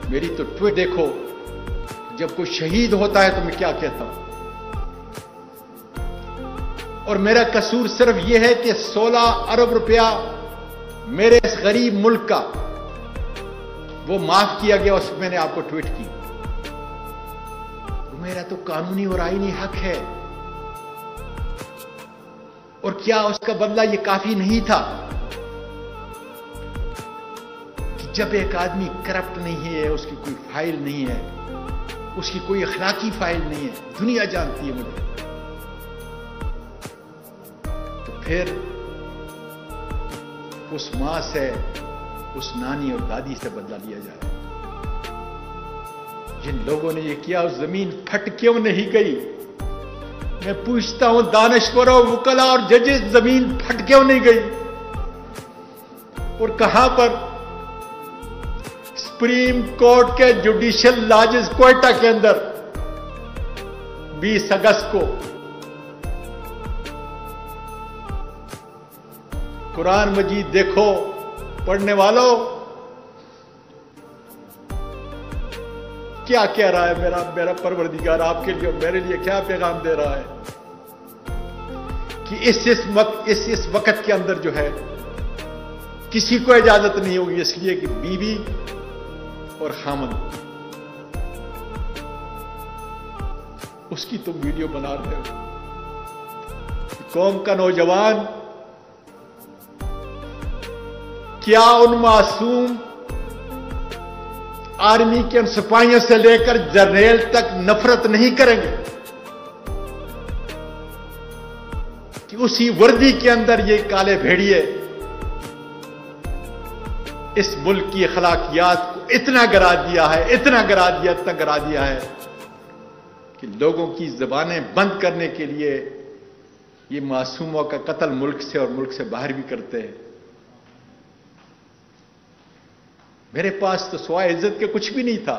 میری تو ٹویٹ دیکھو، جب کوئی شہید ہوتا ہے تو میں کیا کہتا ہوں، اور میرا قصور صرف یہ ہے کہ 16 ارب روپیہ میرے اس غریب ملک کا وہ معاف کیا گیا، اس میں نے آپ کو ٹویٹ کی، وہ میرا تو قانونی اور آئینی حق ہے۔ اور کیا اس کا بدلہ یہ کافی نہیں تھا کہ جب ایک آدمی کرپٹ نہیں ہے، اس کی کوئی فائل نہیں ہے، اس کی کوئی اخلاقی فائل نہیں ہے، دنیا جانتی ہے مجھے، تو پھر اس ماں سے، اس نانی اور دادی سے بدلہ لیا جائے؟ جن لوگوں نے یہ کیا، اس زمین پھٹ کیوں نہیں گئی؟ میں پوچھتا ہوں دانشوروں، وکلا اور ججز، زمین پھٹ کیوں نہیں گئی؟ اور کہاں پر؟ سپریم کورٹ کے جوڈیشل لاجز کوئٹہ کے اندر 20 اگست کو قرآن مجید دیکھو پڑھنے والوں، کیا کہہ رہا ہے میرا پروردگار آپ کے لیے اور میرے لیے کیا پیغام دے رہا ہے کہ اس وقت کے اندر جو ہے کسی کو اجازت نہیں ہوگی، اس لیے کہ بیوی اور خامند، اس کی تم ویڈیو بنا رہے ہو۔ قوم کا نوجوان کیا ان معصوم آرمی کے ان سپاہیوں سے لے کر جرنیل تک نفرت نہیں کریں گے کہ اسی وردی کے اندر یہ کالے بھیڑیے اس ملک کی اخلاقیات کو اتنا گرا دیا ہے، اتنا گرا دیا ہے کہ لوگوں کی زبانیں بند کرنے کے لیے یہ معصوموں کا قتل ملک سے اور ملک سے باہر بھی کرتے ہیں۔ میرے پاس تو سوائے عزت کے کچھ بھی نہیں تھا،